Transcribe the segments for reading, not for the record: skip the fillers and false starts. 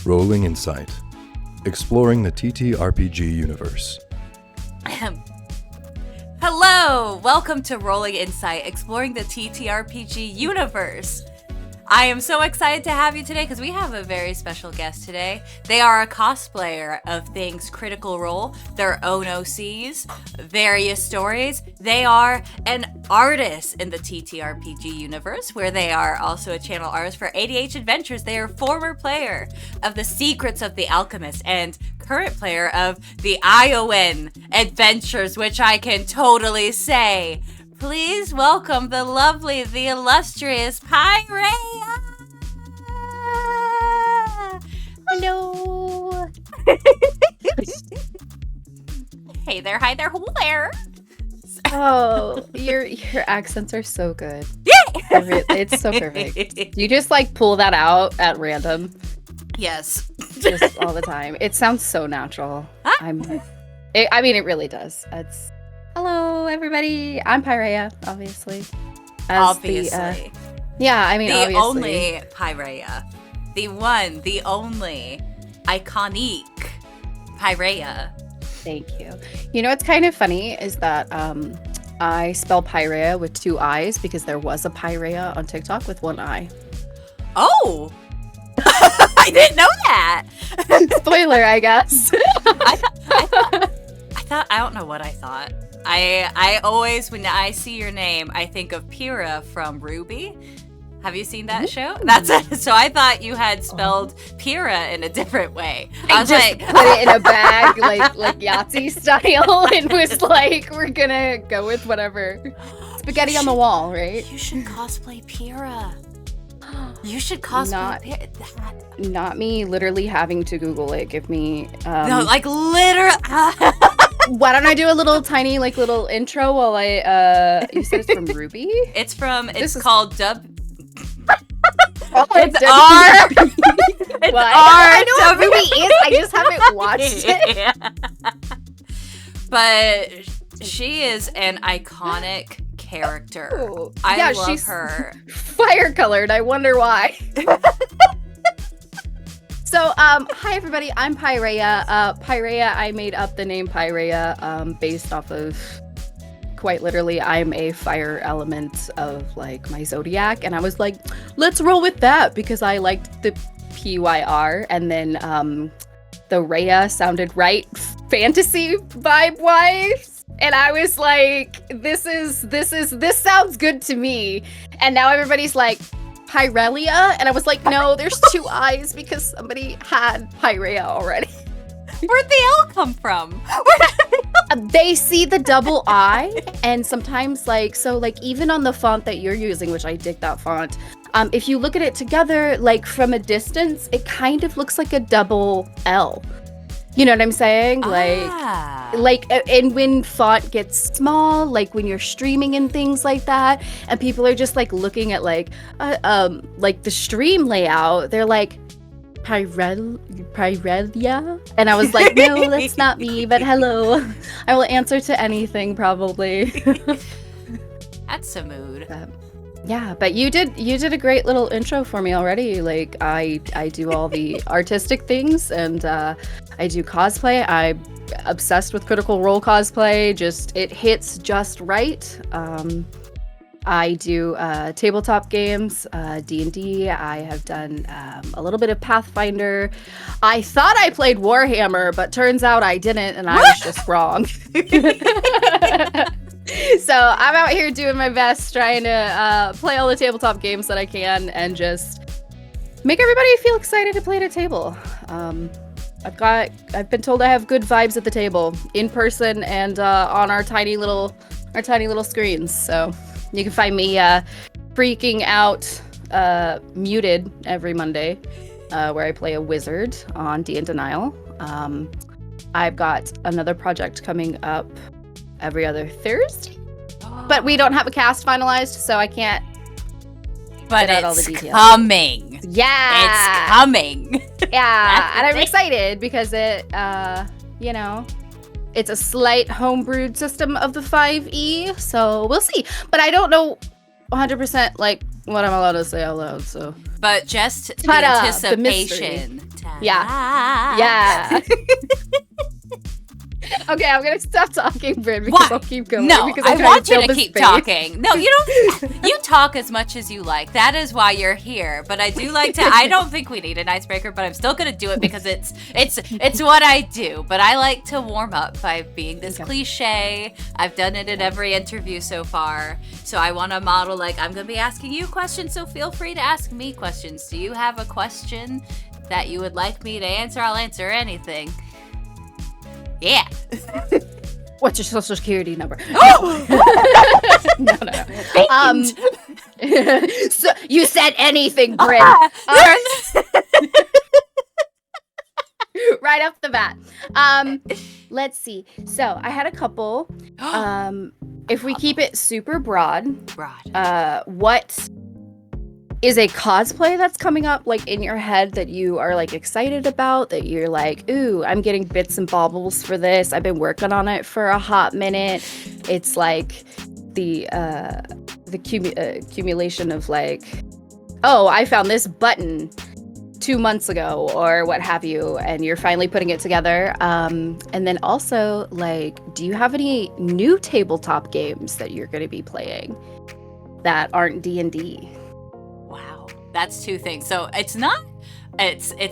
Rolling Insight, exploring the TTRPG universe. Hello! Welcome to Rolling Insight, exploring the TTRPG universe. I am so excited to have you today because we have a very special guest today. They are a cosplayer of things Critical Role, their own OCs, various stories. They are an artist in the TTRPG universe, where they are also a channel artist for ADH Adventures. They are former player of The Secrets of the Alchemist and current player of the ION Adventures, which I can totally say. Please welcome the lovely, the illustrious Pyreiia! Hello! Hey there, hi there, who there? Oh, your accents are so good. Yeah! It's so perfect. You just like pull that out at random. Yes. Just all the time. It sounds so natural. Huh? I mean, it really does. It's hello, everybody. I'm Pyreiia, obviously. Obviously. Yeah, I mean, the obviously. only Pyreiia. The one, the only, iconic Pyreiia. Thank you. You know what's kind of funny is that I spell Pyreiia with two I's because there was a Pyreiia on TikTok with one I. Oh! I didn't know that! Spoiler, I guess. I don't know what I thought. I always, when I see your name, I think of Pyra from Ruby. Have you seen that show? That's it. So I thought you had spelled Pyra in a different way. I was just like, put it in a bag, like Yahtzee style, and was like, we're gonna go with whatever. Spaghetti on the wall, right? You should cosplay Pyra. You should cosplay Pyra. Not me literally having to Google it. Give me no, like literally. Why don't I do a little tiny little intro while I you said it's from Ruby? It's called Dub. It's R. It's R. I know what Ruby is. I just haven't watched it. But she is an iconic character. Oh, I love she's her. Fire colored. I wonder why. So, hi everybody. I'm Pyreiia. Pyreiia. I made up the name Pyreiia based off of, quite literally, I'm a fire element of like my zodiac, and I was like, let's roll with that because I liked the PYR, and then the Rhea sounded right fantasy vibe wise, and I was like, this sounds good to me, and now everybody's like Pyreiia, and I was like, no, there's two I's because somebody had Pyreiia already. Where'd the L come from? They see the double I, and sometimes even on the font that you're using, which I dig that font, if you look at it together, like from a distance, it kind of looks like a double L. You know what I'm saying? And when font gets small, like when you're streaming and things like that, and people are just like looking at like the stream layout, they're like, Pyreiia? And I was like, no, that's not me, but hello. I will answer to anything probably. That's a mood. Yeah, but you did a great little intro for me already. Like I do all the artistic things, and I do cosplay. I'm obsessed with Critical Role cosplay. It hits just right. I do tabletop games, D&D. I have done a little bit of Pathfinder. I thought I played Warhammer, but turns out I didn't, and I was just wrong. So I'm out here doing my best, trying to play all the tabletop games that I can, and just make everybody feel excited to play at a table. I've been told I have good vibes at the table, in person and on our tiny little screens. So you can find me freaking out, muted every Monday, where I play a wizard on D and Denial. I've got another project coming up every other Thursday, but we don't have a cast finalized, so I can't but get out all the it's details. coming. Yeah, it's coming. Yeah, and I'm excited because it, it's a slight homebrewed system of the 5e, so we'll see. But I don't know 100% like what I'm allowed to say out loud, so. But just the Ta-da, anticipation. the Yeah. Okay, I'm gonna stop talking, Bryn, because I'll keep going. No, because I want you to keep space. talking. No, you don't. You talk as much as you like. That is why you're here. But I do like to. I don't think we need an icebreaker, but I'm still gonna do it because it's what I do. But I like to warm up by being this cliche. I've done it in every interview so far. So I want to model like I'm gonna be asking you questions. So feel free to ask me questions. Do you have a question that you would like me to answer? I'll answer anything. Yeah. What's your social security number? Oh! No. So you said anything, Bryn. Right off the bat. Let's see. So I had a couple. If we keep it super broad, what is a cosplay that's coming up like in your head that you are like excited about, that you're like, ooh, I'm getting bits and baubles for this. I've been working on it for a hot minute. It's like the accumulation of like, oh, I found this button 2 months ago or what have you, and you're finally putting it together. And then also, like, do you have any new tabletop games that you're going to be playing that aren't D&D? Wow, that's two things. So it's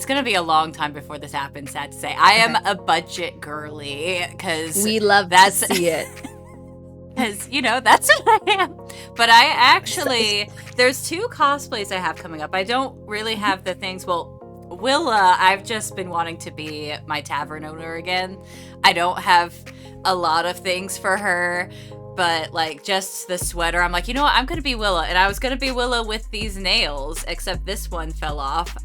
gonna be a long time before this happens, sad to say. I am a budget girly because we love to see it. Because, that's what I am. But I actually, there's two cosplays I have coming up. I don't really have the things. Well, Willa, I've just been wanting to be my tavern owner again. I don't have a lot of things for her. But, like, just the sweater, I'm like, you know what? I'm going to be Willa. And I was going to be Willa with these nails, except this one fell off.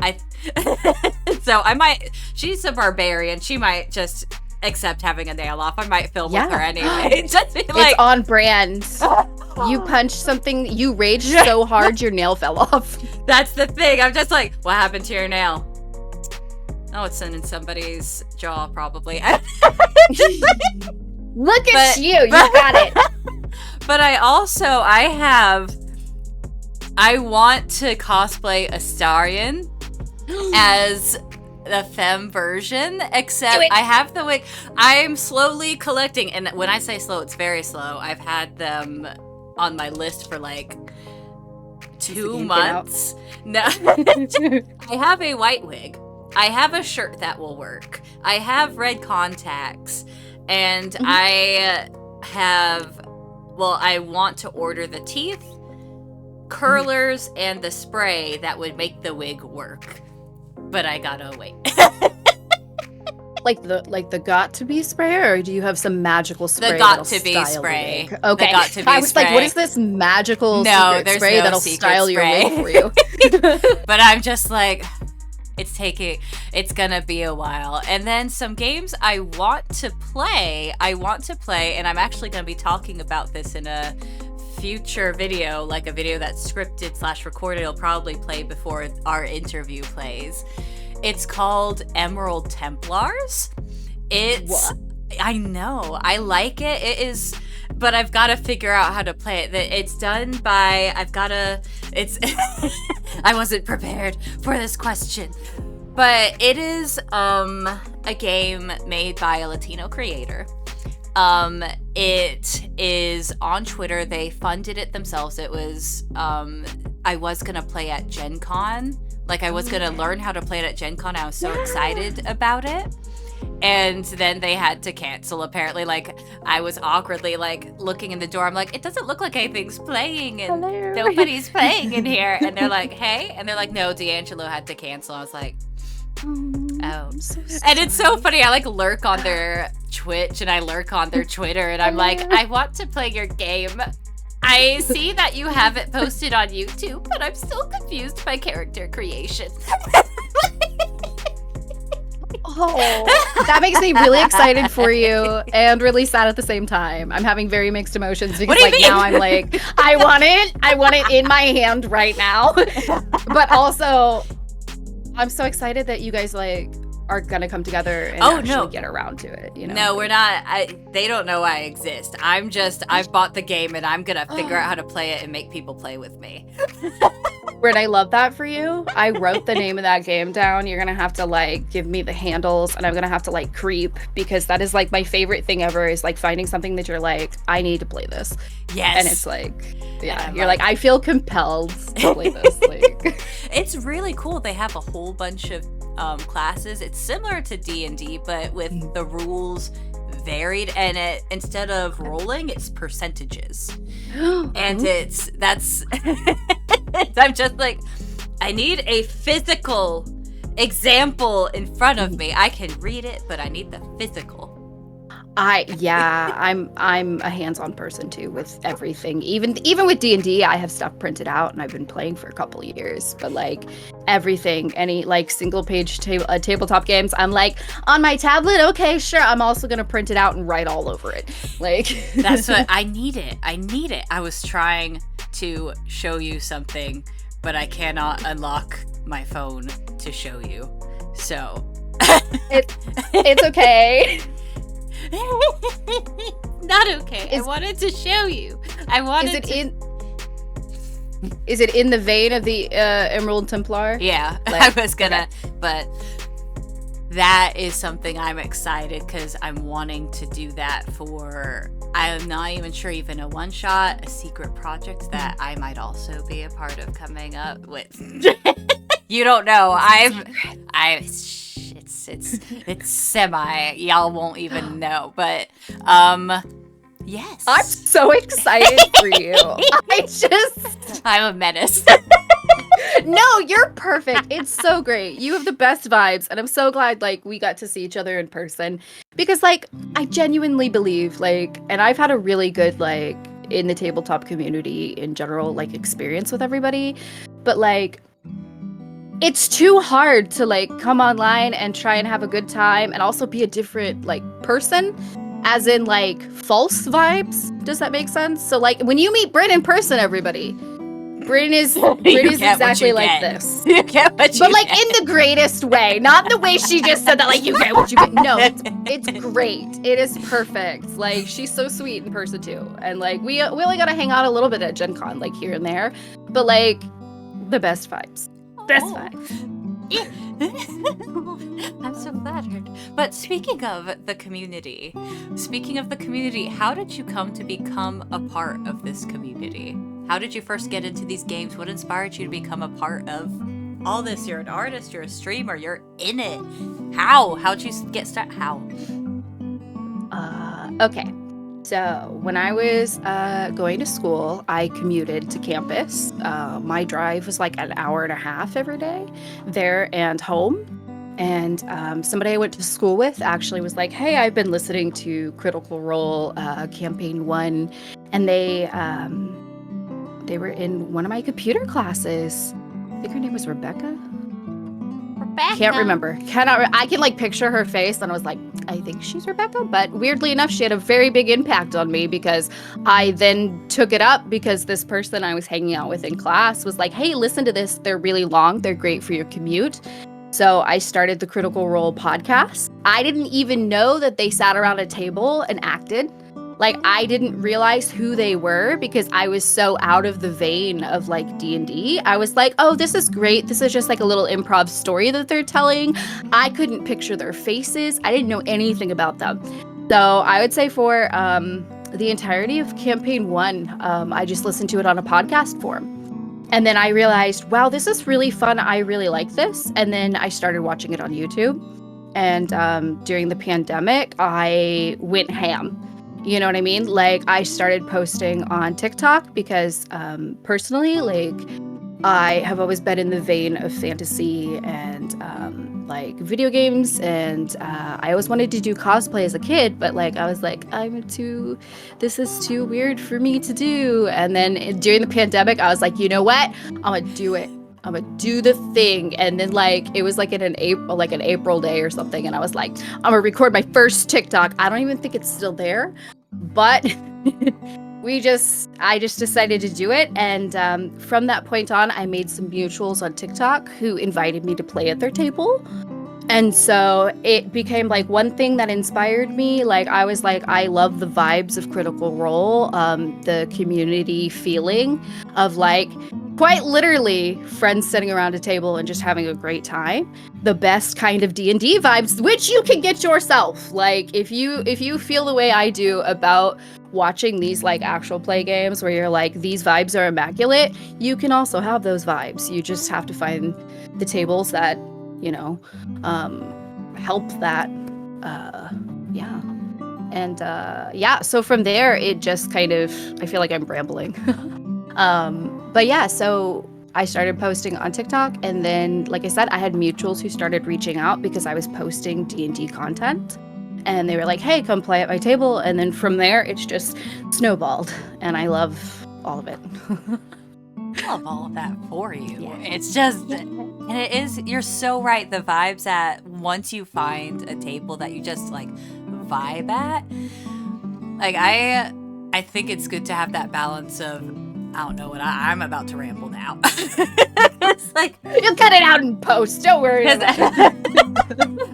So I might, she's a barbarian. She might just accept having a nail off. I might film with her anyway. Just be like, it's on brand. You punched something, you raged so hard your nail fell off. That's the thing. I'm just like, what happened to your nail? Oh, it's in somebody's jaw, probably. Look at you got it. But I want to cosplay Astarion as the femme version, except I have the wig. I'm slowly collecting, and when I say slow, it's very slow. I've had them on my list for like 2 months. No, I have a white wig. I have a shirt that will work. I have red contacts. And I want to order the teeth, curlers, and the spray that would make the wig work. But I gotta wait. Like the got to be spray, or do you have some magical spray? The got to be spray. Okay. The got to be I was spray. like, what is this magical secret spray no that'll secret style spray. your wig for you? But I'm just like, it's gonna be a while. And then some games I want to play, and I'm actually gonna be talking about this in a future video, like a video that's scripted / recorded. It'll probably play before our interview plays. It's called Emerald Templars. I know, I like it. It is, but I've got to figure out how to play it. It's done by, I wasn't prepared for this question. But it is a game made by a Latino creator. It is on Twitter. They funded it themselves. It was, I was going to play at Gen Con. Like, I was going to learn how to play it at Gen Con. I was so excited about it. And then they had to cancel, apparently. Like, I was awkwardly, like, looking in the door. I'm like, it doesn't look like anything's playing, and nobody's playing in here. And they're like, hey? And they're like, no, D'Angelo had to cancel. I was like, oh. So and it's so funny. I, like, lurk on their Twitch, and I lurk on their Twitter, and I'm like, I want to play your game. I see that you have it posted on YouTube, but I'm still confused by character creation. Oh, that makes me really excited for you and really sad at the same time. I'm having very mixed emotions because now I'm like, I want it in my hand right now. But also, I'm so excited that you guys like are gonna come together and actually get around to it. No, we're not. They don't know I exist. I've bought the game and I'm gonna figure out how to play it and make people play with me. Britt, I love that for you. I wrote the name of that game down. You're gonna have to like give me the handles, and I'm gonna have to like creep, because that is like my favorite thing ever, is like finding something that you're like, I need to play this. Yes. And it's like, yeah, you're like, I feel compelled to play this. Like, it's really cool. They have a whole bunch of classes. It's similar to D&D, but with the rules varied, and instead of rolling, it's percentages. And that's I'm just like, I need a physical example in front of me. I can read it, but I need the physical. I'm a hands-on person too with everything. Even with D&D, I have stuff printed out and I've been playing for a couple of years. But like everything, any like single-page tabletop games, I'm like, on my tablet, okay, sure. I'm also gonna print it out and write all over it. Like that's what I need it. I was trying to show you something, but I cannot unlock my phone to show you. So it's okay. Not okay. I wanted to show you. Is it in the vein of the Emerald Templar? Yeah, like, I was gonna, but that is something I'm excited, because I'm wanting to do that for, I'm not even sure, even a one-shot, a secret project that I might also be a part of coming up with. You don't know. It's semi. Y'all won't even know, but yes. I'm so excited for you. I'm a menace. No, you're perfect. It's so great. You have the best vibes, and I'm so glad like we got to see each other in person, because like I genuinely believe like, and I've had a really good like in the tabletop community in general like experience with everybody, but like it's too hard to like come online and try and have a good time and also be a different like person, as in like false vibes. Does that make sense? So like when you meet Bryn in person, everybody, Bryn is exactly like this. You get what you But like get. in the greatest way, not the way she just said that, like you get what you get. No, it's great. It is perfect. Like she's so sweet in person too. And like we only got to hang out a little bit at Gen Con, like here and there, but like the best vibes. Best vibes. I'm so flattered. But speaking of the community, how did you come to become a part of this community? How did you first get into these games? What inspired you to become a part of all this? You're an artist, you're a streamer, you're in it. How'd you get started? How? Okay. So when I was going to school, I commuted to campus. My drive was like an hour and a half every day, there and home. And somebody I went to school with actually was like, hey, I've been listening to Critical Role Campaign 1. And they were in one of my computer classes. I think her name was Rebecca. Can't remember. I can like picture her face, and I was like, I think she's Rebecca. But weirdly enough, she had a very big impact on me, because I then took it up because this person I was hanging out with in class was like, hey, listen to this. They're really long. They're great for your commute. So I started the Critical Role podcast. I didn't even know that they sat around a table and acted. Like, I didn't realize who they were because I was so out of the vein of, like, D&D. I was like, oh, this is great. This is just, like, a little improv story that they're telling. I couldn't picture their faces. I didn't know anything about them. So I would say for the entirety of Campaign 1, I just listened to it on a podcast form. And then I realized, wow, this is really fun. I really like this. And then I started watching it on YouTube. And during the pandemic, I went ham. You know what I mean? Like, I started posting on TikTok because personally, like, I have always been in the vein of fantasy and like video games, and I always wanted to do cosplay as a kid, but like I was like, this is too weird for me to do. And then during the pandemic, I was like, you know what? I'm gonna do it. I'm gonna do the thing. And then like it was like an April day or something, and I was like, I'm gonna record my first TikTok. I don't even think it's still there, but I just decided to do it. And from that point on, I made some mutuals on TikTok who invited me to play at their table. And so it became like one thing that inspired me. Like I was like, I love the vibes of Critical Role, the community feeling of like quite literally friends sitting around a table and just having a great time. The best kind of D&D vibes, which you can get yourself. Like if you feel the way I do about watching these like actual play games where you're like, these vibes are immaculate, you can also have those vibes. You just have to find the tables that, you know, help that. Yeah. And yeah, so from there, it just kind of, I feel like I'm rambling. But yeah, so I started posting on TikTok, and then, like I said, I had mutuals who started reaching out because I was posting D&D content, and they were like, hey, come play at my table. And then from there, it's just snowballed, and I love all of it. I love all of that for you. Yeah. It's just, and it is, you're so right. The vibes at once you find a table that you just like vibe at, like I think it's good to have that balance of, I don't know what I'm about to ramble now. It's like, You'll cut it out in post, don't worry about it.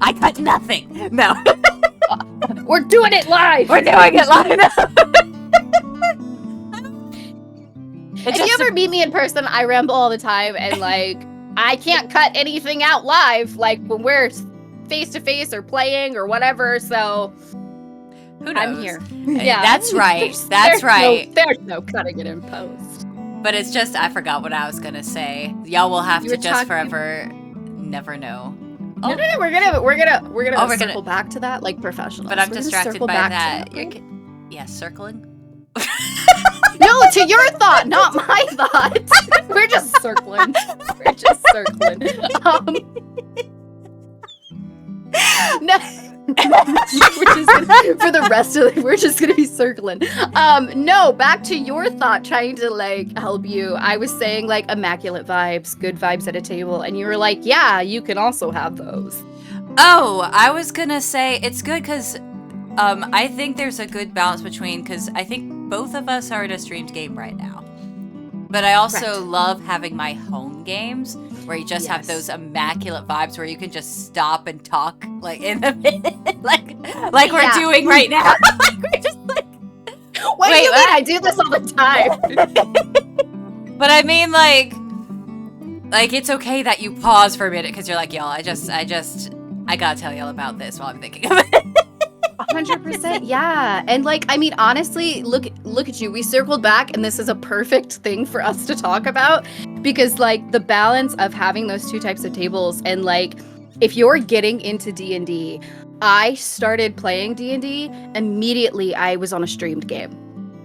I cut nothing. No. We're doing it live. We're doing it live. If you ever meet me in person, I ramble all the time, and like I can't cut anything out live, like when we're face to face or playing or whatever. So who knows? I'm here. Yeah, that's right. That's right. There's no cutting it in post. But it's just, I forgot what I was gonna say. Y'all will have You to were just talking- forever never know. No, we're gonna circle gonna- back to that like professionals. But I'm We're gonna distracted circle by back that. to Yeah, circling. No, to your thought, not my thought. We're just circling. We're just circling. No. We're just gonna, for the rest of it, we're just gonna be circling. No, back to your thought, trying to like help you. I was saying like immaculate vibes, good vibes at a table, and you were like, yeah, you can also have those. Oh, I was gonna say it's good because I think there's a good balance between, because I think both of us are in a streamed game right now. But I also Right. love having my home games where you just have Yes. those immaculate vibes where you can just stop and talk like in the minute, like we're Yeah. doing right now. We're just like, What do Wait, you what? mean? I do this all the time. but I mean like it's okay that you pause for a minute because you're like, y'all, I gotta tell y'all about this while I'm thinking of it. 100%, yeah. And like, I mean, honestly, look at you. We circled back, and this is a perfect thing for us to talk about, because like the balance of having those two types of tables, and like if you're getting into D&D, I started playing D&D immediately. I was on a streamed game.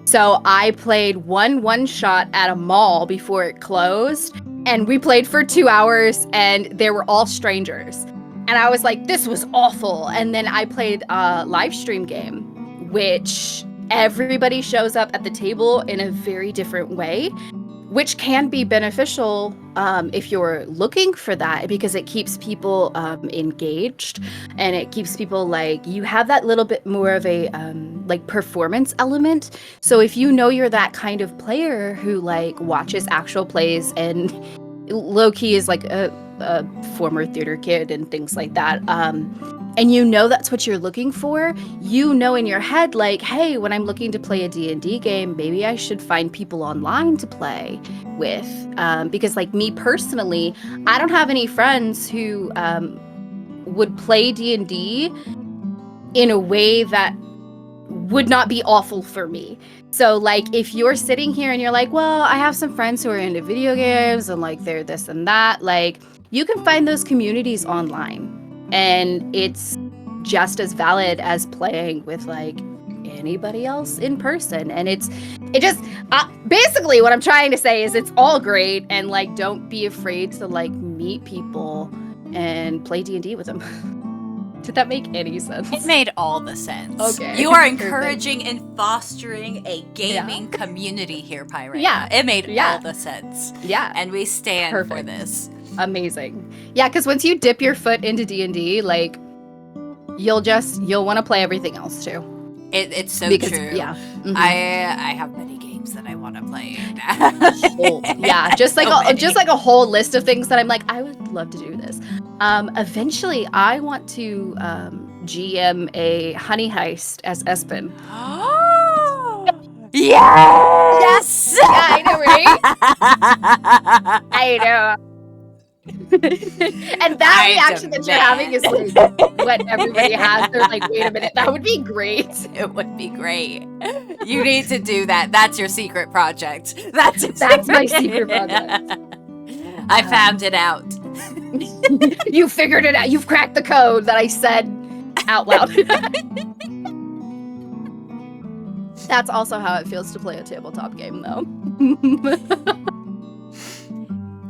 So I played one shot at a mall before it closed, and we played for 2 hours, and they were all strangers. And I was like, this was awful. And then I played a live stream game, which everybody shows up at the table in a very different way, which can be beneficial if you're looking for that, because it keeps people engaged, and it keeps people like, you have that little bit more of a like performance element. So if you know you're that kind of player who like watches actual plays and low-key is like a former theater kid and things like that, and you know that's what you're looking for, you know in your head like, hey, when I'm looking to play a D&D game, maybe I should find people online to play with, because like me personally, I don't have any friends who would play D&D in a way that would not be awful for me. So like if you're sitting here and you're like, well, I have some friends who are into video games and like they're this and that, like you can find those communities online, and it's just as valid as playing with like anybody else in person. And it just basically what I'm trying to say is it's all great, and like don't be afraid to like meet people and play D&D with them. Did that make any sense? It made all the sense. Okay. You are Perfect. encouraging and fostering a gaming community here, Pyreiia. Yeah. It made Yeah. all the sense. Yeah. And we stand for Perfect. this. Amazing. Yeah, because once you dip your foot into D&D, like you'll want to play everything else too. It's so Because, true. yeah. Mhm. I have many games that I want to play. Yeah, just like So many. just like a whole list of things that I'm like, I would love to do this. Eventually, I want to GM a honey heist as Espen. Yes! Yeah, I know, right? I know. And that reaction that you're having is like what everybody has. They're like, wait a minute, that would be great. It would be great. You need to do that. That's your secret project. That's my secret project. I found it out. You figured it out. You've cracked the code that I said out loud. That's also how it feels to play a tabletop game, though.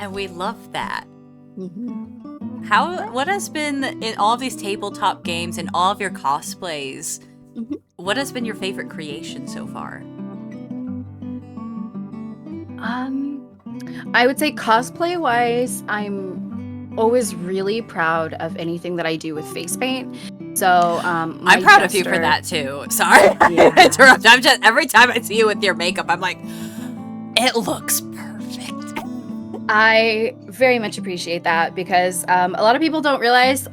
And we love that. Mm-hmm. What has been in all of these tabletop games and all of your cosplays? Mm-hmm. What has been your favorite creation so far? I would say cosplay-wise, I'm always really proud of anything that I do with face paint. So I'm proud of you for that too. Sorry, Yeah. interrupt. I'm just every time I see you with your makeup, I'm like, it looks perfect. I very much appreciate that because a lot of people don't realize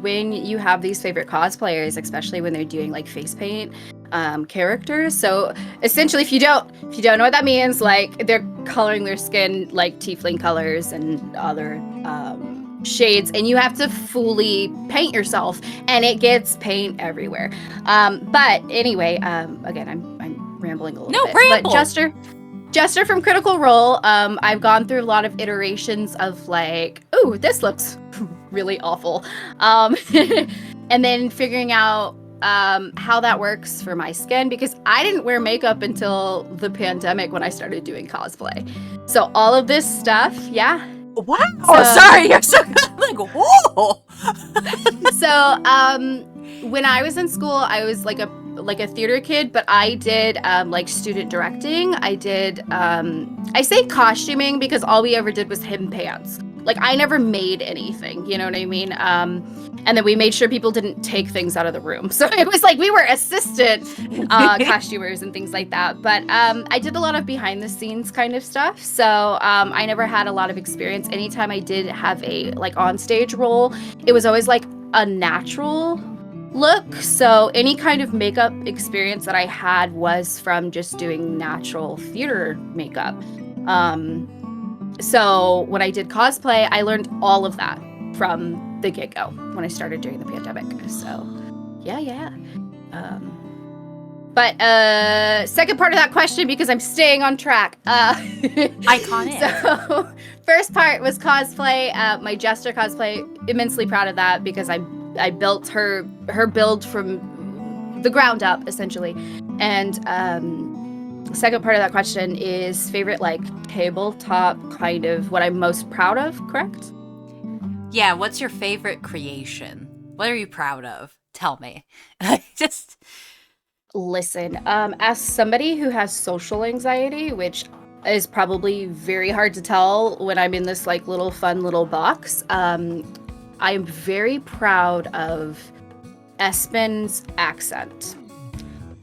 when you have these favorite cosplayers, especially when they're doing like face paint characters. So essentially, if you don't know what that means, like they're coloring their skin like tiefling colors and other shades, and you have to fully paint yourself, and it gets paint everywhere. But anyway, again, I'm rambling a little bit. Ramble. But Jester from Critical Role, I've gone through a lot of iterations of like, ooh, this looks really awful. And then figuring out how that works for my skin, because I didn't wear makeup until the pandemic when I started doing cosplay. So all of this stuff, yeah. Wow. Sorry, you're so like, whoa. So when I was in school, I was like a theater kid, but I did like student directing. I did I say costuming because all we ever did was hem pants. Like I never made anything, you know what I mean? And then we made sure people didn't take things out of the room. So it was like we were assistant costumers and things like that. But I did a lot of behind the scenes kind of stuff. So I never had a lot of experience. Anytime I did have a like on stage role, it was always like a natural look. So any kind of makeup experience that I had was from just doing natural theater makeup. So when I did cosplay, I learned all of that from the get-go when I started during the pandemic. So yeah. But second part of that question, because I'm staying on track. Iconic. So first part was cosplay. My Jester cosplay, immensely proud of that because I built her build from the ground up, essentially. And second part of that question is favorite like tabletop, kind of what I'm most proud of, correct? Yeah, what's your favorite creation? What are you proud of? Tell me. Just listen, as somebody who has social anxiety, which is probably very hard to tell when I'm in this like little fun little box, I am very proud of Espen's accent.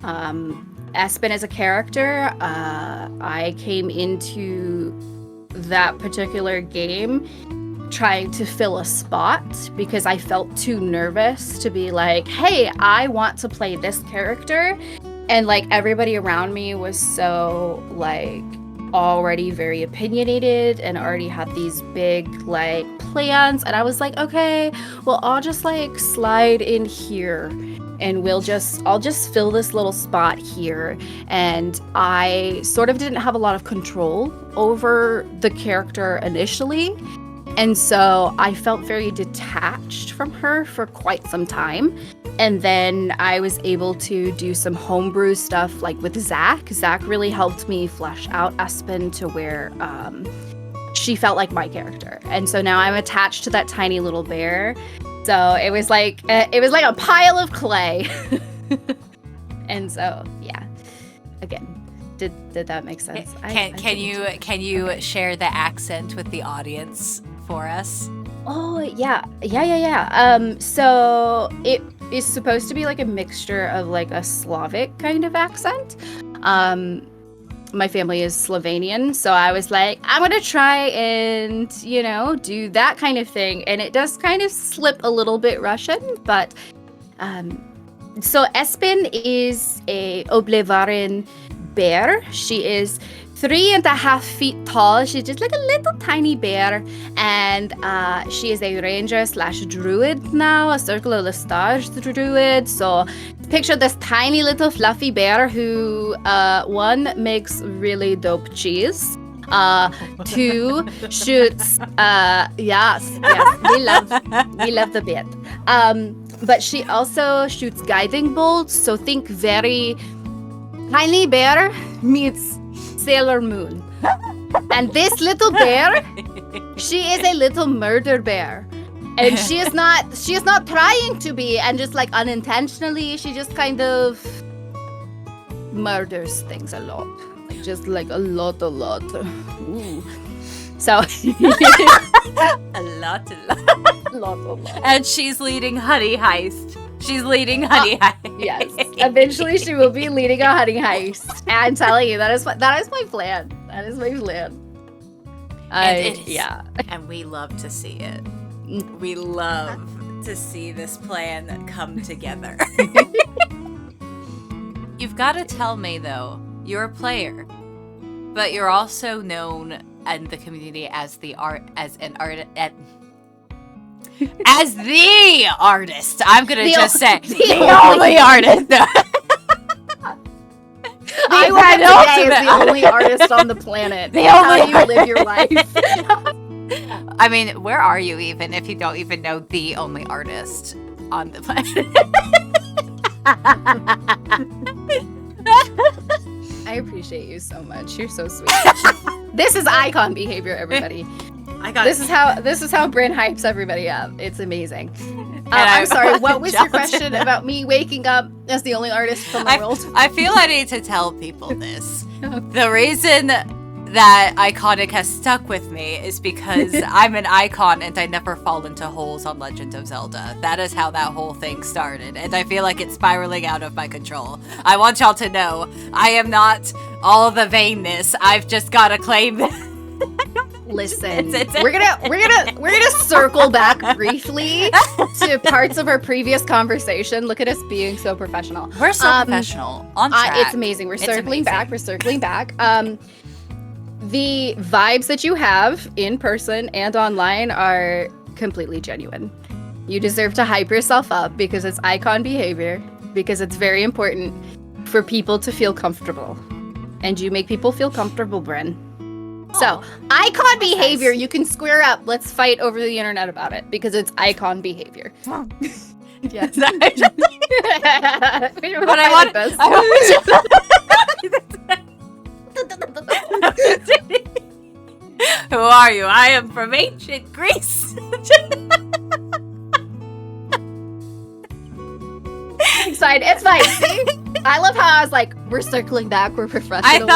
Espen as a character, I came into that particular game trying to fill a spot because I felt too nervous to be like, hey, I want to play this character. And like everybody around me was so like already very opinionated and already had these big like plans. And I was like, okay, well, I'll just like slide in here and I'll just fill this little spot here. And I sort of didn't have a lot of control over the character initially. And so I felt very detached from her for quite some time. And then I was able to do some homebrew stuff like with Zach. Zach really helped me flesh out Espen to where she felt like my character. And so now I'm attached to that tiny little bear. So it was like a pile of clay. And so, yeah, again, did that make sense? Can you share the accent with the audience for us? Oh, yeah. So it is supposed to be like a mixture of like a Slavic kind of accent. my family is Slovenian, so I was like, I'm gonna try and, do that kind of thing. And it does kind of slip a little bit Russian, but so Espen is a Oblevarin bear. She is 3.5 feet tall. She's just like a little tiny bear, and she is a ranger / druid now, a Circle of the Stars druid. So picture this tiny little fluffy bear who, one, makes really dope cheese. 2, shoots. Yes, we love the bit. But she also shoots guiding bolts. So think very tiny bear meets Sailor Moon. And this little bear, she is a little murder bear. And she is not trying to be, and just like unintentionally, she just kind of murders things a lot. Like just like a lot. Ooh. So A lot. lot. And she's leading Honey Heist. Yes. Eventually she will be leading a honey heist. I'm telling you, that is my plan. That is my plan. And we love to see it. We love to see this plan come together. You've got to tell me though, you're a player, but you're also known in the community as the artist. I'm gonna just say the only artist. I would today is the only artist on the planet. How you live your life. I mean, where are you even if you don't even know the only artist on the planet? I appreciate you so much. You're so sweet. This is icon behavior, everybody. This is how Bryn hypes everybody up. It's amazing. I'm sorry, what was your question about me waking up as the only artist from the world? I feel I need to tell people this. The reason that Iconic has stuck with me is because I'm an icon and I never fall into holes on Legend of Zelda. That is how that whole thing started, and I feel like it's spiraling out of my control. I want y'all to know I am not all the vainness. I've just got to claim that. Listen, we're gonna circle back briefly to parts of our previous conversation. Look at us being so professional. We're so professional. On track. It's amazing. We're circling back. The vibes that you have in person and online are completely genuine. You deserve to hype yourself up because it's icon behavior, because it's very important for people to feel comfortable. And you make people feel comfortable, Bryn. So, icon behavior, you can square up. Let's fight over the internet about it because it's icon behavior. Yes. But I want this. Who are you? I am from ancient Greece. It's fine. See? I love how I was like, we're circling back, we're professional.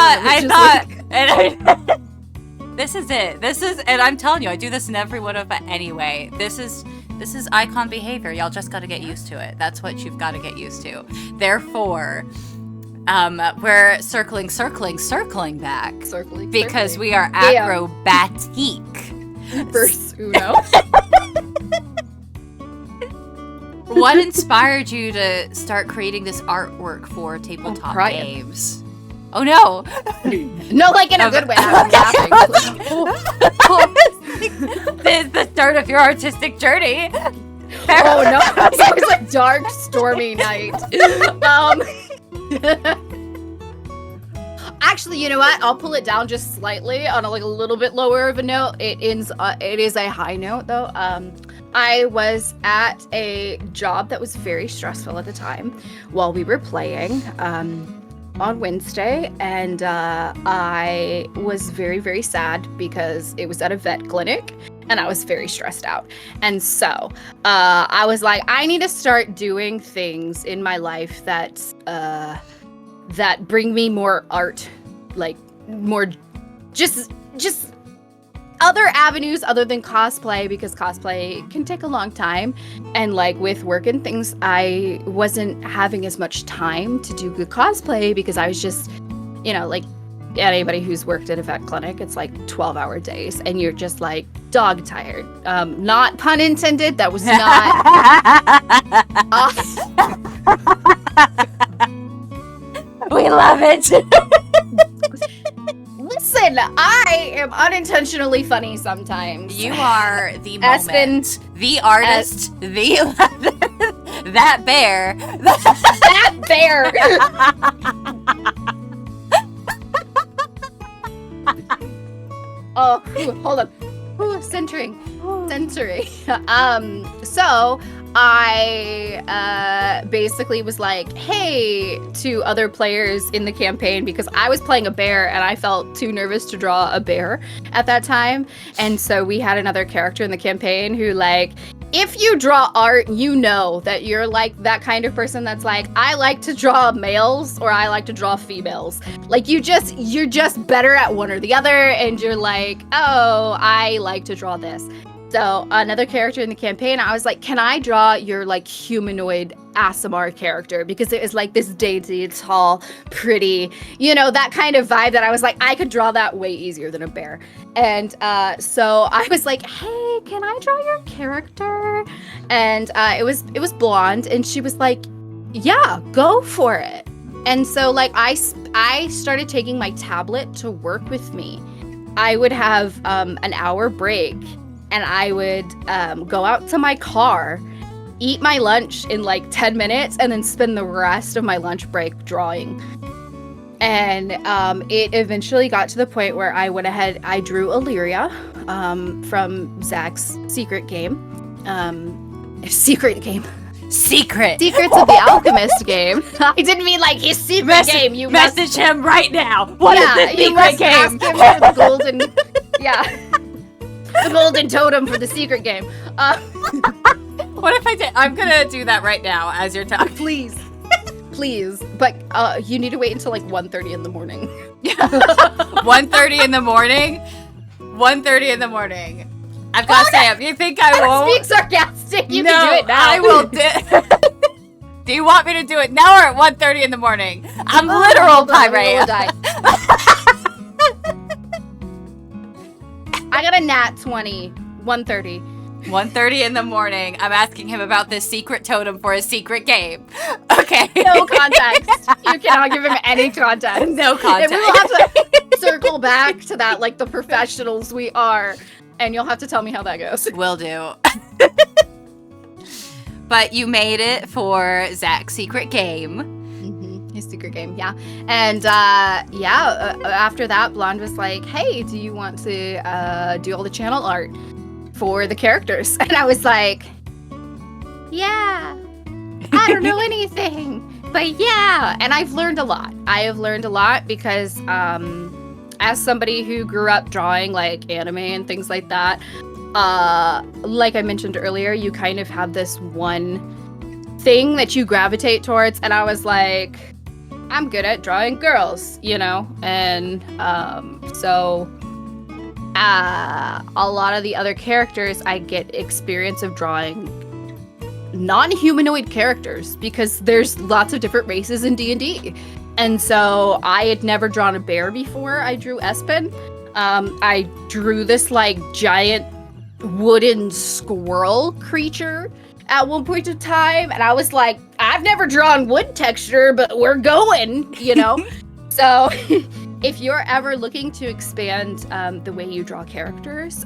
This is it. And I'm telling you, I do this in every one of it anyway. This is icon behavior. Y'all just got to get used to it. That's what you've got to get used to. Therefore, we're circling back. Because we are acrobatic. Verse uno. What inspired you to start creating this artwork for tabletop games? Oh no! No, like in a good way. I'm laughing. This is the start of your artistic journey. Oh no! It was a dark, stormy night. Actually, you know what? I'll pull it down just slightly on a little bit lower of a note. It is a high note though. I was at a job that was very stressful at the time while we were playing on Wednesday, and I was very, very sad because it was at a vet clinic and I was very stressed out. And so I was like, I need to start doing things in my life that bring me more art, like more just other avenues other than cosplay, because cosplay can take a long time, and like with work and things, I wasn't having as much time to do good cosplay because I was just, anybody who's worked at a vet clinic, it's like 12-hour days, and you're just like dog tired. Not pun intended. That was not. We love it. Listen, I am unintentionally funny sometimes. You are the Aspen, moment, the artist, that bear. That bear. Oh, hold on. Censoring. So I basically was like, hey, to other players in the campaign, because I was playing a bear and I felt too nervous to draw a bear at that time. And so we had another character in the campaign who, like, if you draw art, you know that you're like that kind of person that's like, I like to draw males or I like to draw females. Like you're just better at one or the other, and you're like, oh, I like to draw this. So another character in the campaign, I was like, can I draw your like humanoid ASMR character? Because it was like this dainty, tall, pretty, that kind of vibe that I was like, I could draw that way easier than a bear. And so I was like, hey, can I draw your character? And it was blonde, and she was like, yeah, go for it. And so like I started taking my tablet to work with me. I would have an hour break, and I would go out to my car, eat my lunch in like 10 minutes, and then spend the rest of my lunch break drawing. And it eventually got to the point where I went ahead, I drew Illyria from Zach's secret game. Secrets of the Alchemist game. I didn't mean like his secret game. You message him right now. What is the secret game? Ask him for the golden, the golden totem for the secret game. What if I did? I'm gonna do that right now as you're talking. Please. But you need to wait until like 1:30 in the morning. 1:30 in the morning. 1:30 in the morning. I've got to say, if you think I won't... Being sarcastic, you can do it now. I will do you want me to do it now or at 1:30 in the morning? I'm literal Pyreiia. I got a nat 20, 1:30. 1:30 in the morning. I'm asking him about this secret totem for a secret game. Okay. No context. You cannot give him any context. No context. And we will have to circle back to that like the professionals we are. And you'll have to tell me how that goes. Will do. But you made it for Zach's secret game. Mm-hmm. His secret game, yeah. And after that, Blonde was like, hey, do you want to do all the channel art for the characters? And I was like, yeah, I don't know anything, but yeah. And I've learned a lot. I have learned a lot because as somebody who grew up drawing like anime and things like that, like I mentioned earlier, you kind of have this one thing that you gravitate towards. And I was like, I'm good at drawing girls, And so a lot of the other characters, I get experience of drawing non-humanoid characters because there's lots of different races in D&D. And so I had never drawn a bear before I drew Espen. I drew this like giant wooden squirrel creature at one point in time. And I was like, I've never drawn wood texture, but we're going, So if you're ever looking to expand the way you draw characters,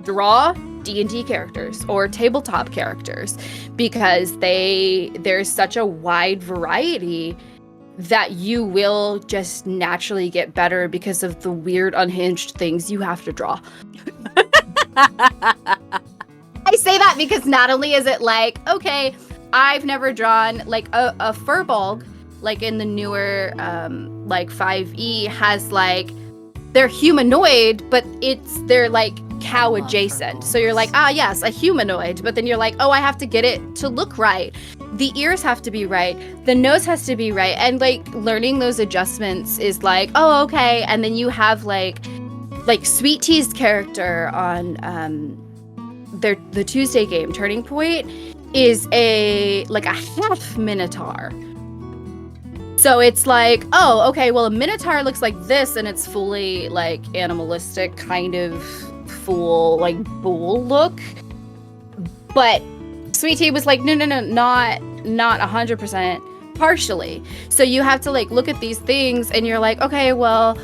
draw D&D characters or tabletop characters, because there's such a wide variety that you will just naturally get better because of the weird unhinged things you have to draw. I say that because not only is it like, okay, I've never drawn like a furbolg, like in the newer like 5e has like, they're humanoid, but they're like cow adjacent. So you're like, yes, a humanoid, but then you're like, I have to get it to look right. The ears have to be right. The nose has to be right. And like learning those adjustments is like, okay. And then you have like Sweet Tea's character on the Tuesday game, Turning Point, is a half minotaur. So it's like, oh, okay, well, a minotaur looks like this, and it's fully like animalistic, kind of full like bull look. But Sweet Tea was like, no, not 100%, partially. So you have to like look at these things, and you're like, okay, well,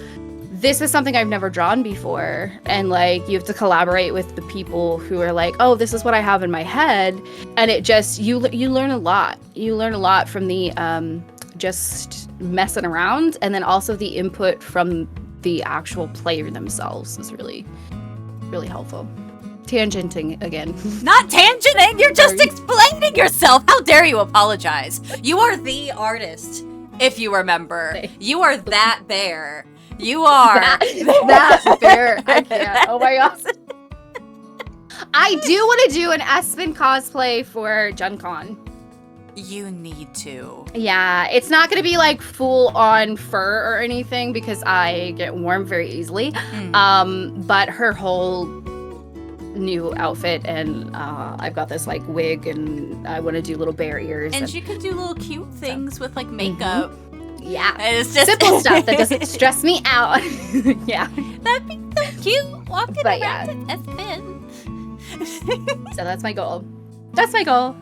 this is something I've never drawn before, and like you have to collaborate with the people who are like, oh, this is what I have in my head, and it just you learn a lot. You learn a lot from the just messing around, and then also the input from the actual player themselves is really, really helpful. Tangenting again. Not tangenting, you're just explaining yourself. How dare you apologize? You are the artist, if you remember. You are that bear. You are that bear. I can't. Oh my gosh. I do want to do an Espen cosplay for Gen Con. You need to. Yeah, it's not going to be like full on fur or anything because I get warm very easily. But her whole new outfit, and I've got this like wig, and I want to do little bear ears. And you can do little cute things with like makeup. Yeah, and it's just simple stuff that doesn't stress me out. Yeah, that'd be so cute. Walking around with Espen. So that's my goal. That's my goal.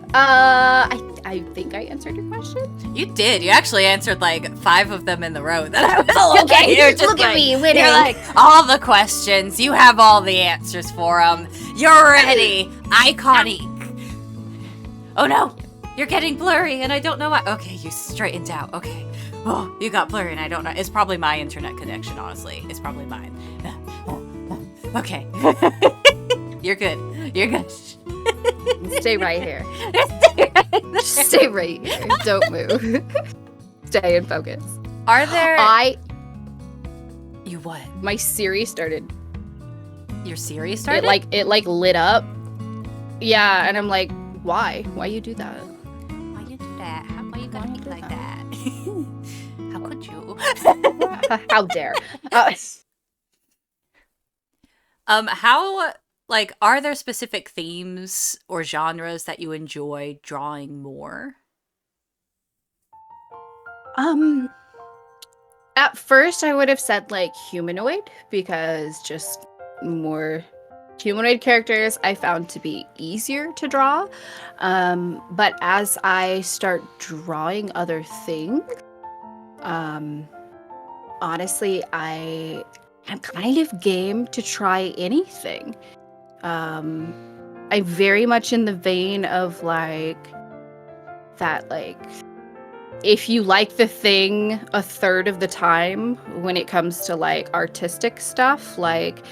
I think I answered your question. You did. You actually answered like 5 of them in the row. That I was okay. You're just look at me winning. You're like all the questions. You have all the answers for them. You're ready. Iconic. Oh no, you're getting blurry, and I don't know why. Okay, you straightened out. Okay. Oh, you got blurry, and I don't know. It's probably my internet connection. Honestly, it's probably mine. Okay. You're good. You're good. Stay right here. Stay right here. Don't move. Stay in focus. Are there... You what? My Siri started. Your Siri started? It lit up. Yeah, and I'm like, why? Why you do that? Why you do that? Why you gotta be like that? How could you? How dare. How... Like, are there specific themes or genres that you enjoy drawing more? At first I would have said like humanoid, because just more humanoid characters I found to be easier to draw. But as I start drawing other things, honestly, I am kind of game to try anything. I'm very much in the vein of like that, like if you like the thing a third of the time when it comes to like artistic stuff, like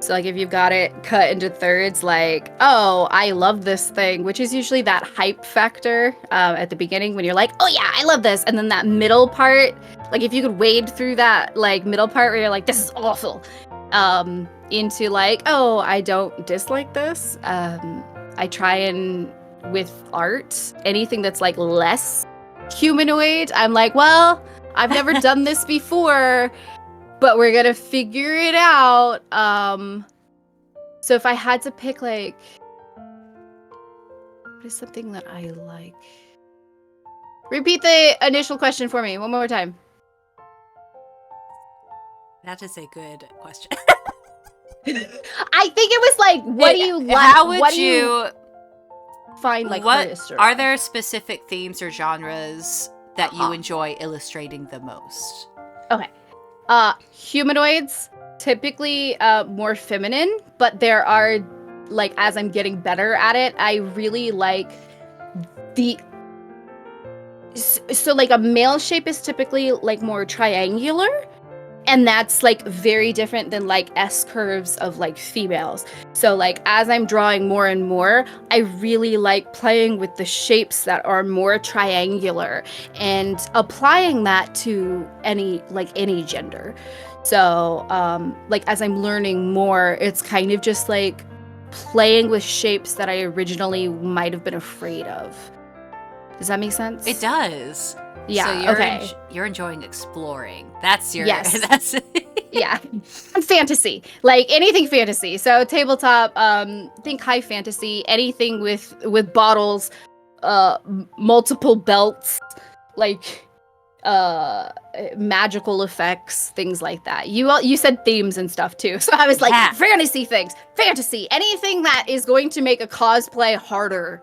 so like if you've got it cut into thirds, like, oh, I love this thing, which is usually that hype factor at the beginning when you're like, oh yeah, I love this, and then that middle part, like if you could wade through that like middle part where you're like, this is awful, into like, oh, I don't dislike this. I try and with art, anything that's like less humanoid, I'm like, well, I've never done this before, but we're gonna figure it out. So if I had to pick like, what is something that I like? Repeat the initial question for me one more time. That is a good question. I think it was like, what do you like? How would you find like what are there specific themes or genres that you enjoy illustrating the most? Okay. Humanoids, typically more feminine, but there are like, as I'm getting better at it, I really like so like a male shape is typically like more triangular. And that's like very different than like S curves of like females. So like as I'm drawing more and more, I really like playing with the shapes that are more triangular and applying that to any gender. So like as I'm learning more, it's kind of just like playing with shapes that I originally might have been afraid of. Does that make sense? It does. Yeah. So you're enjoying exploring. That's your yes. Yeah. Fantasy. Like anything fantasy. So tabletop, think high fantasy, anything with bottles, multiple belts, like magical effects, things like that. You said themes and stuff too, so I was like, Yeah. fantasy things, fantasy, anything that is going to make a cosplay harder.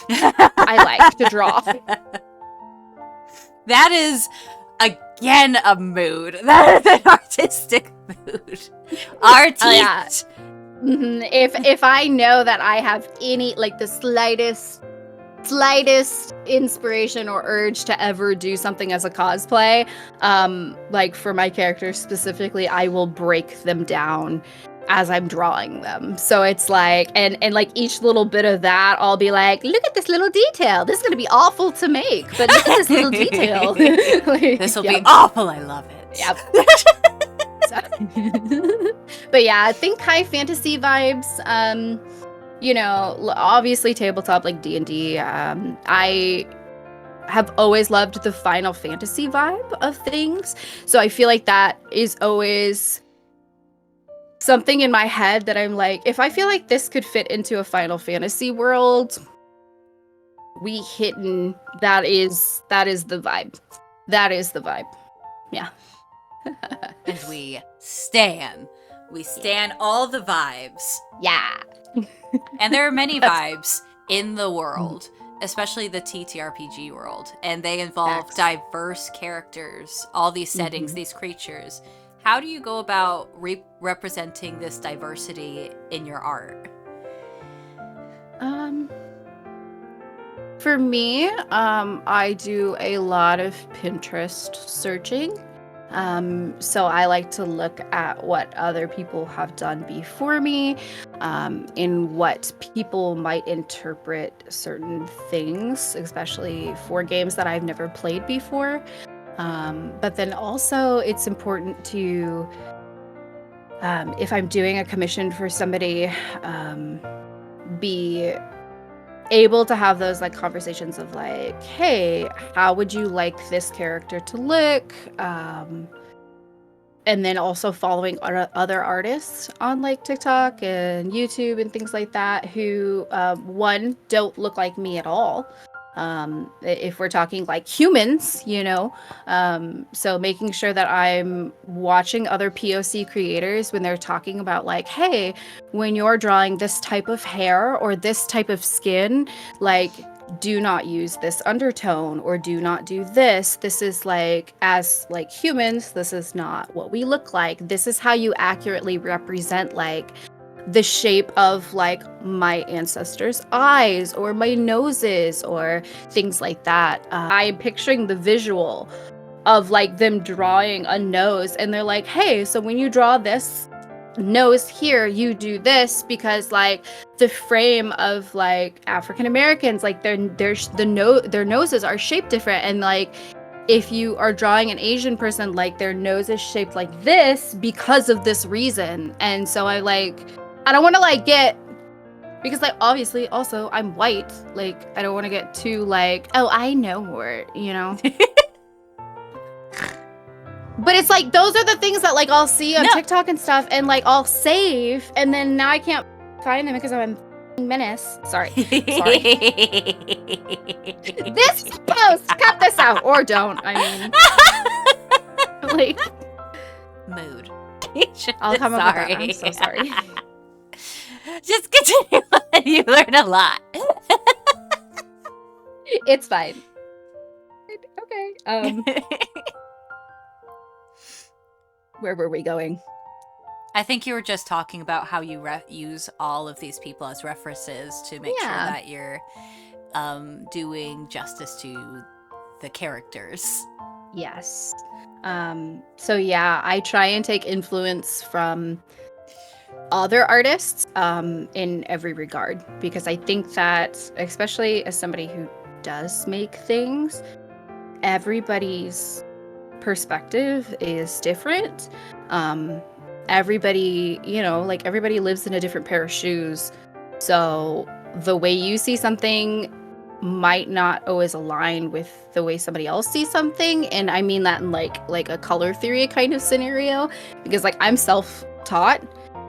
I like to draw. That is, again, a mood. That is an artistic mood. Art. Oh, yeah. If I know that I have any, like, the slightest inspiration or urge to ever do something as a cosplay, like for my characters specifically, I will break them down as I'm drawing them. So it's like, and like each little bit of that, I'll be like, look at this little detail. This is gonna be awful to make, but look at this little detail. Like, This will be awful. I love it. Yep. But yeah, I think high fantasy vibes. You know, obviously tabletop like D&D. I have always loved the Final Fantasy vibe of things, so I feel like that is always something in my head that I'm like, if I feel like this could fit into a Final Fantasy world, that is the vibe. That is the vibe. Yeah. And we stan all the vibes. Yeah. And there are many vibes in the world, especially the TTRPG world, and they involve diverse characters, all these settings, these creatures. How do you go about representing this diversity in your art? For me, I do a lot of Pinterest searching. So I like to look at what other people have done before me, in what people might interpret certain things, especially for games that I've never played before. But then also it's important to, if I'm doing a commission for somebody, be able to have those like conversations of like, hey, how would you like this character to look? And then also following other artists on like TikTok and YouTube and things like that who, one, don't look like me at all. If we're talking like humans, you know, so making sure that I'm watching other POC creators when they're talking about like, hey, when you're drawing this type of hair or this type of skin, like, do not use this undertone or do not do this. This is like, as like humans, this is not what we look like. This is how you accurately represent like the shape of like my ancestors' eyes or my noses or things like that. I'm picturing the visual of like them drawing a nose and they're like, hey, so when you draw this nose here, you do this because like the frame of like African Americans, like their noses are shaped different, and like if you are drawing an Asian person, like their nose is shaped like this because of this reason. And so I don't want to like get, because like obviously also I'm white, like I don't want to get too like, oh, I know more, you know. But it's like those are the things that like I'll see on TikTok and stuff, and like I'll save, and then now I can't find them because I'm a menace. Sorry. This post, cut this out or don't. I mean, like, Mood. I'll come up with that. I'm so sorry. Just continue. You learn a lot. It's fine. Okay. Where were we going? I think you were just talking about how you use all of these people as references to make sure that you're doing justice to the characters. Yes. So yeah, I try and take influence from other artists in every regard, because I think that, especially as somebody who does make things, everybody's perspective is different. Everybody, you know, like everybody lives in a different pair of shoes, so the way you see something might not always align with the way somebody else sees something. And I mean that in like a color theory kind of scenario, because like I'm self-taught,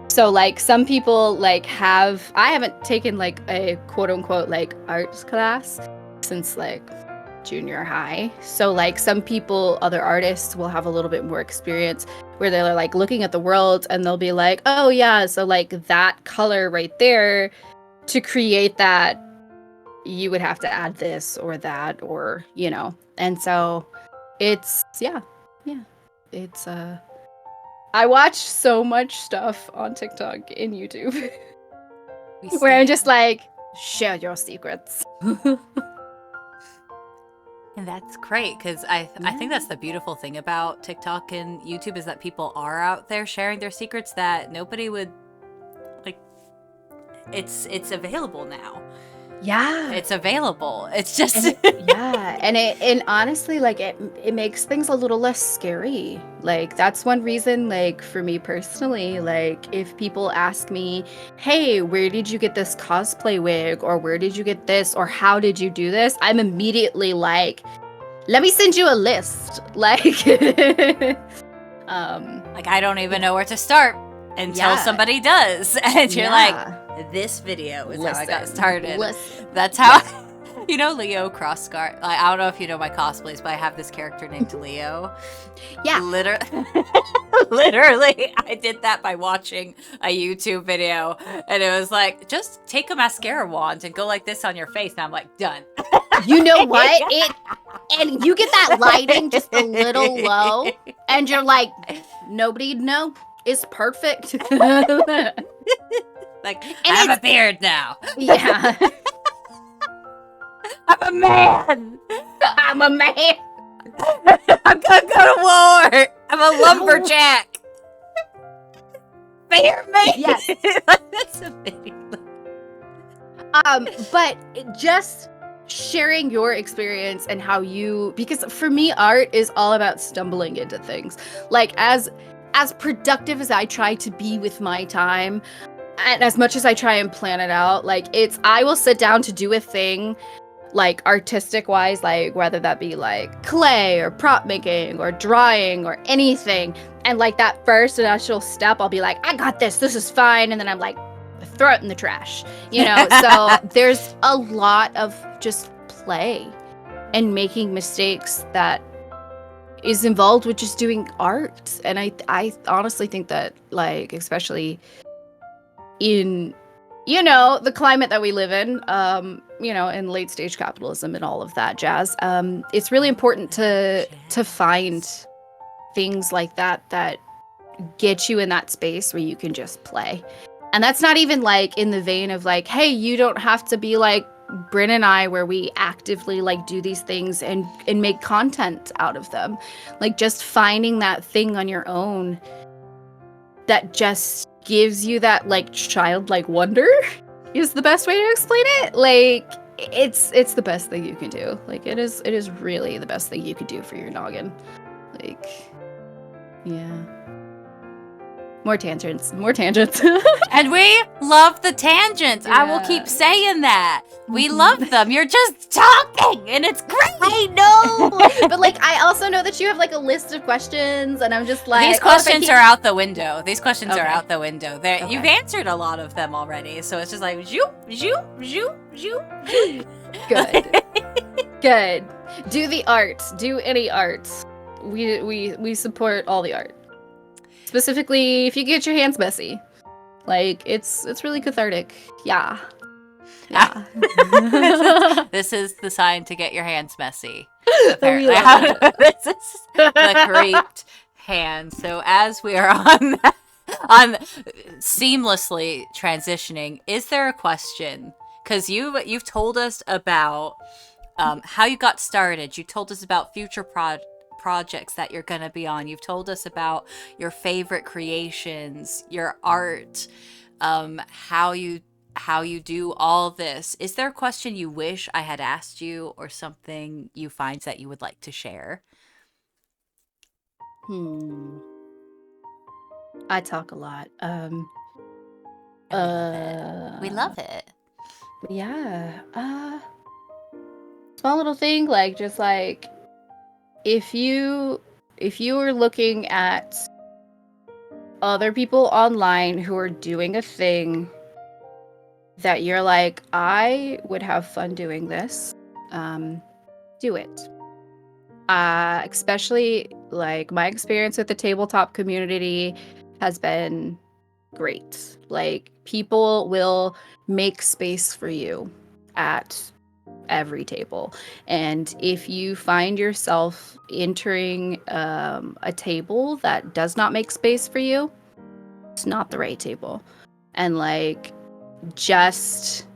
so like some people like I haven't taken like a quote unquote like arts class since like junior high. So like some people, other artists will have a little bit more experience where they're like looking at the world and they'll be like, oh yeah, so like that color right there, to create that, you would have to add this or that, or, you know. And so it's, yeah. It's, I watch so much stuff on TikTok and YouTube where I'm just like, share your secrets. And that's great, because I think that's the beautiful thing about TikTok and YouTube is that people are out there sharing their secrets that nobody would, like, it's available now. Yeah. It's available. It's just and honestly, like it makes things a little less scary. Like that's one reason, like for me personally, like if people ask me, hey, where did you get this cosplay wig, or where did you get this, or how did you do this, I'm immediately like, let me send you a list. Like like I don't even know where to start until somebody does. And you're like, this video is how I got started. That's how, you know, Leo Crossguard. Like, I don't know if you know my cosplays, but I have this character named Leo. Yeah. Literally, I did that by watching a YouTube video. And it was like, just take a mascara wand and go like this on your face. And I'm like, done. You know what? And you get that lighting just a little low. And you're like, nobody'd know. It's perfect. Like, I have a beard now. Yeah. I'm a man. I'm a man. I'm gonna go to war. I'm a lumberjack. Bear me. Yes. That's amazing. But just sharing your experience and how you, because for me, art is all about stumbling into things. Like as productive as I try to be with my time, and as much as I try and plan it out, like I will sit down to do a thing, like artistic wise, like whether that be like clay or prop making or drawing or anything. And like that first initial step, I'll be like, I got this is fine. And then I'm like, throw it in the trash, you know? So there's a lot of just play and making mistakes that is involved with just doing art. And I honestly think that, like, especially in, you know, the climate that we live in, you know, in late stage capitalism and all of that jazz, it's really important to find things like that get you in that space where you can just play. And that's not even like in the vein of like, hey, you don't have to be like Bryn and I, where we actively like do these things and make content out of them. Like just finding that thing on your own that just gives you that like childlike wonder is the best way to explain it. Like it's the best thing you can do. Like it is really the best thing you could do for your noggin. Like, yeah. More tangents. And we love the tangents. Yeah. I will keep saying that. We love them. You're just talking and it's great. I know. But like I also know that you have like a list of questions and I'm just like, these questions are out the window. These questions Okay. are out the window. Okay. You've answered a lot of them already. So it's just like zoop, zoop, zoop, zoop. Good. Do the art. Do any art. We support all the art. Specifically, if you get your hands messy, like it's really cathartic. Yeah. This is the sign to get your hands messy. Apparently, this is the creeped hand. So as we are on seamlessly transitioning, is there a question? Because you've told us about how you got started. You told us about future projects that you're going to be on. You've told us about your favorite creations, your art, how you do all this. Is there a question you wish I had asked you, or something you find that you would like to share? I talk a lot. We love it. Yeah. Small little thing, like just like if you are looking at other people online who are doing a thing that you're like, I would have fun doing this, do do it. Especially like my experience with the tabletop community has been great. Like people will make space for you at every table. And if you find yourself entering a table that does not make space for you, it's not the right table. And like just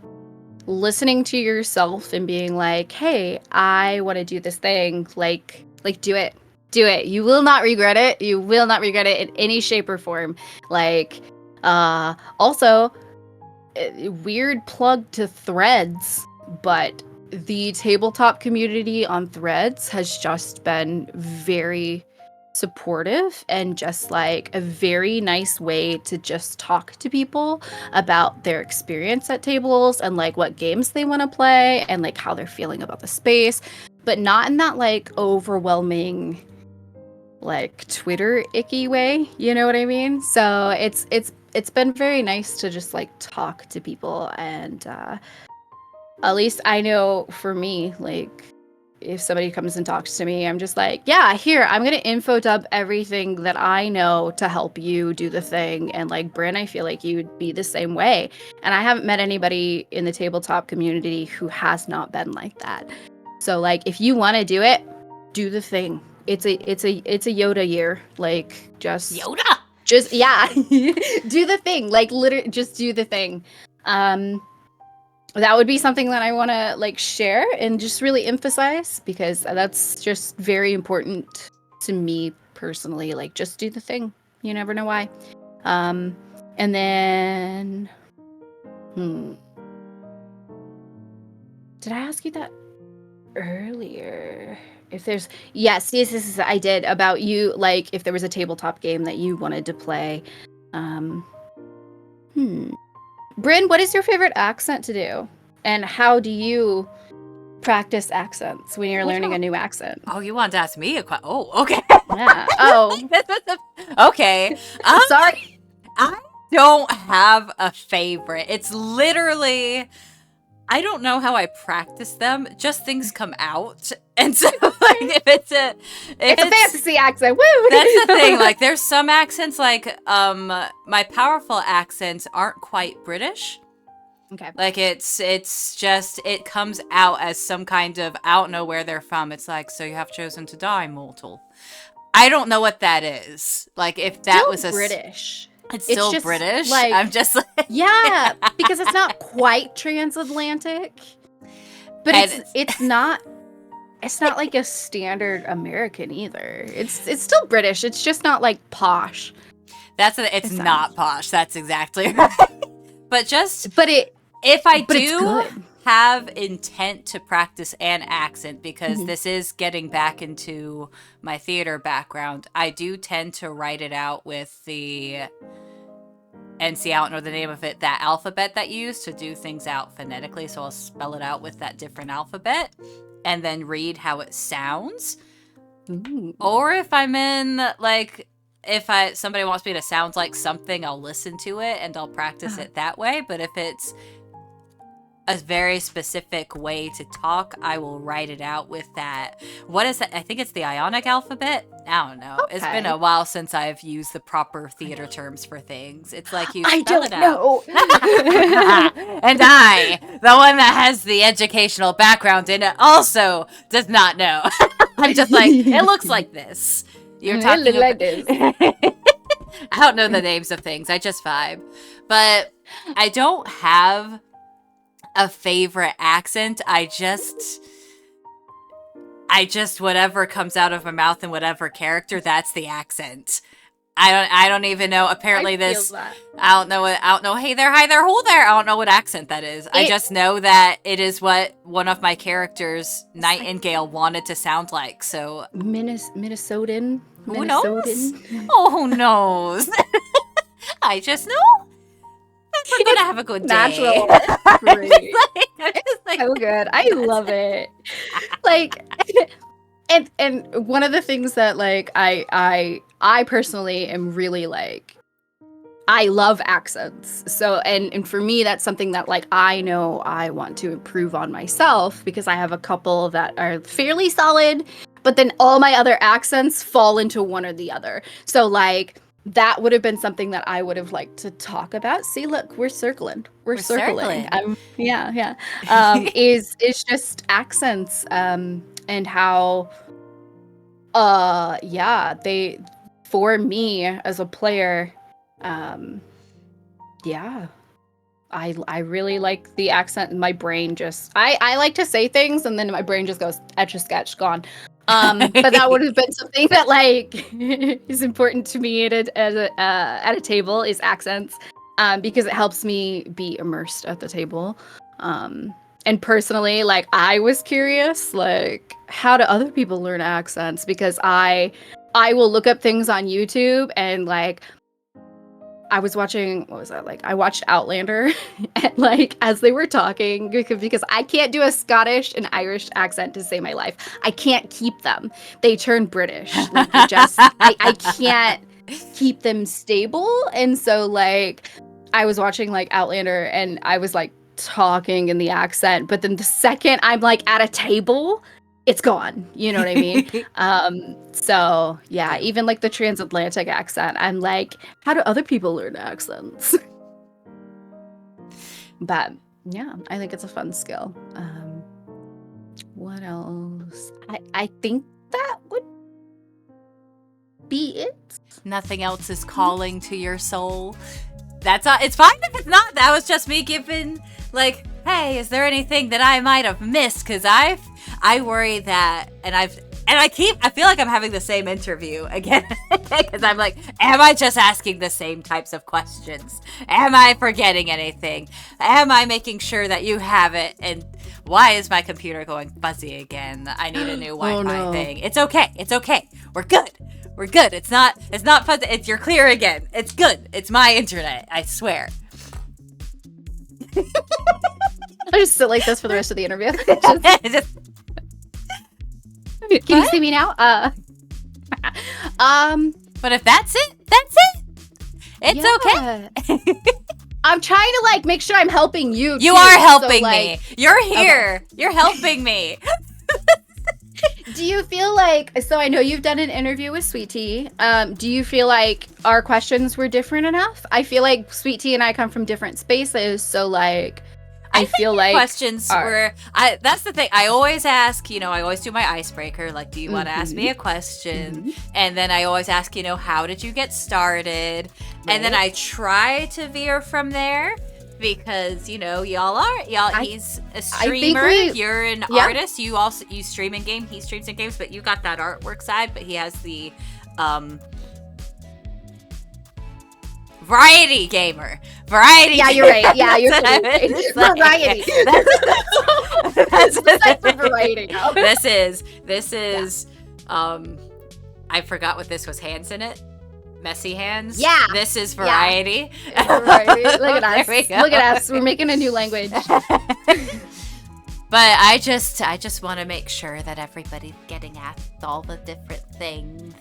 listening to yourself and being like, hey, I want to do this thing, like do it. You will not regret it. You will not regret it in any shape or form. Like also weird plug to Threads, but the tabletop community on Threads has just been very supportive and just like a very nice way to just talk to people about their experience at tables and like what games they want to play and like how they're feeling about the space, but not in that like overwhelming like Twitter icky way, you know what I mean? So it's been very nice to just like talk to people, and at least I know for me, like if somebody comes and talks to me, I'm just like, yeah, here, I'm gonna info dump everything that I know to help you do the thing. And like Bryn, I feel like you'd be the same way. And I haven't met anybody in the tabletop community who has not been like that. So like if you want to do it, do the thing. It's a Yoda year. Like just yeah. Do the thing. Like literally just do the thing. That would be something that I want to like share and just really emphasize, because that's just very important to me personally. Like just do the thing. You never know why. And then did I ask you that earlier? If there's yes, I did, about you, like if there was a tabletop game that you wanted to play. Bryn, what is your favorite accent to do? And how do you practice accents when you're learning a new accent? Oh, you wanted to ask me a question? Oh, okay. Yeah. Oh. Okay. Sorry. I don't have a favorite. It's literally, I don't know how I practice them. Just things come out. And so like if it's a fantasy accent. Woo! That's the thing. Like there's some accents, like my powerful accents aren't quite British. Okay. Like it's just, it comes out as some kind of, I don't know where they're from. It's like, so you have chosen to die, mortal. I don't know what that is. Like if that still was a British. It's still just British. Like, I'm just like yeah, because it's not quite transatlantic, but it's not like a standard American either. It's still British. It's just not like posh. It's not posh. That's exactly right. If I do have intent to practice an accent, because this is getting back into my theater background, I do tend to write it out with the NC, I don't know the name of it, that alphabet that you use to do things out phonetically. So I'll spell it out with that different alphabet and then read how it sounds. Ooh. Or if I'm in like, somebody wants me to sound like something, I'll listen to it and I'll practice it that way. But if it's a very specific way to talk, I will write it out with that. What is that? I think it's the Ionic alphabet. I don't know. Okay. It's been a while since I've used the proper theater terms for things. It's like you spell it out. I don't know. And I, the one that has the educational background in it, also does not know. I'm just like, it looks like this. You're talking like this. I don't know the names of things. I just vibe. But I don't have a favorite accent. I just whatever comes out of my mouth in whatever character, that's the accent. I don't even know. Apparently I don't know. Hey there, hi there, ho there. I don't know what accent that is. I just know that it is what one of my characters, Nightingale, wanted to sound like. So Minnesotan. Who knows? Oh, who knows? I just know. We're gonna have a good day. Natural. Great. So good. I love it. Like, and one of the things that like I personally am really like I love accents. So, and for me, that's something that like I know I want to improve on myself because I have a couple that are fairly solid, but then all my other accents fall into one or the other. So like that would have been something that I would have liked to talk about. See, look, we're circling. We're circling. Yeah. Is just accents and how they, for me as a player, I really like the accent. My brain just I like to say things and then my brain just goes etch a sketch, gone. But that would have been something that like is important to me at a table, is accents, because it helps me be immersed at the table. And personally, like I was curious, like how do other people learn accents? Because I will look up things on YouTube and like I was watching, what was that, like I watched Outlander and like as they were talking, because I can't do a Scottish and Irish accent to save my life. I can't keep them. They turn British. Like they just I can't keep them stable. And so like I was watching like Outlander and I was like talking in the accent, but then the second I'm like at a table, it's gone. You know what I mean? So yeah, even like the transatlantic accent, I'm like, how do other people learn accents? But yeah, I think it's a fun skill. What else? I think that would be it. Nothing else is calling to your soul. That's it's fine if it's not. That was just me giving like, hey, is there anything that I might have missed? Because I worry that, and I feel like I'm having the same interview again because I'm like, am I just asking the same types of questions? Am I forgetting anything? Am I making sure that you have it? And why is my computer going fuzzy again? I need a new Wi-Fi thing. It's okay. We're good. It's not fuzzy. You're clear again. It's good. It's my internet. I swear. I'll just sit like this for the rest of the interview. Can you see me now? But if that's it, that's it. It's okay. I'm trying to like make sure I'm helping you. You are helping me. You're here. Okay. You're helping me. Do you feel like, so I know you've done an interview with Sweet Tea. Do you feel like our questions were different enough? I feel like Sweet Tea and I come from different spaces, so like I feel like questions were. That's the thing. I always ask. I always do my icebreaker. Like, do you want to ask me a question? Mm-hmm. And then I always ask. How did you get started? Right. And then I try to veer from there because he's a streamer. You're an artist. You stream in game. He streams in games, but you got that artwork side. But he has the variety gamer. Yeah, you're right. Yeah, you're right. Variety. That's the type of variety now. This is I forgot what this was. Hands in it. Messy hands. Yeah. This is variety. Yeah. Variety. Look at us. Look at us. We're making a new language. But I just want to make sure that everybody's getting asked all the different things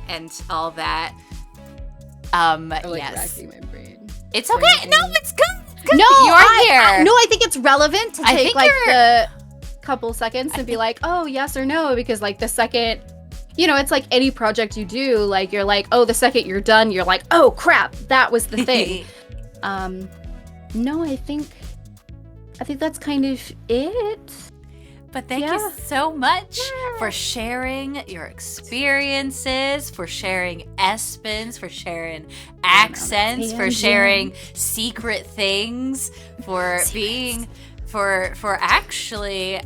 and all that. Yes. Racking my brain. It's okay. No, it's good. It's good. No, you're here. No, I think it's relevant to take like the couple seconds and be like, oh, yes or no, because like the second, it's like any project you do, like you're like, oh, the second you're done, you're like, oh crap, that was the thing. No, I think that's kind of it. But thank you so much for sharing your experiences, for sharing Espins, for sharing accents, for sharing secret things, for being, for actually,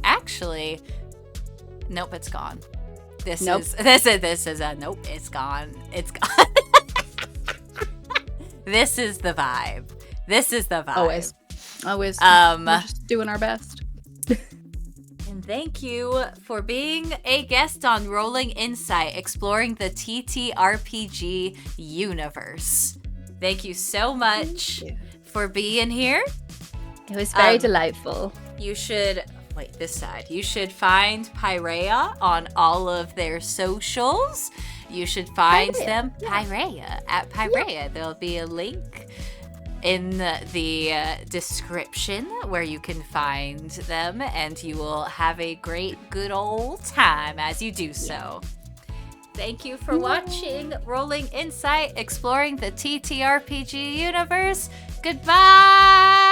nope, it's gone. This is a nope, it's gone. It's gone. This is the vibe. Always. We're just doing our best. Thank you for being a guest on Rolling Insight, exploring the TTRPG universe. Thank you so much for being here. It was very delightful. You should wait, this side. You should find Pyreiia on all of their socials. You should find them Pyreiia at Pyreiia. Yeah. There'll be a link in the description where you can find them, and you will have a great, good old time as you do so. Thank you for watching Rolling Insight, exploring the TTRPG universe. Goodbye!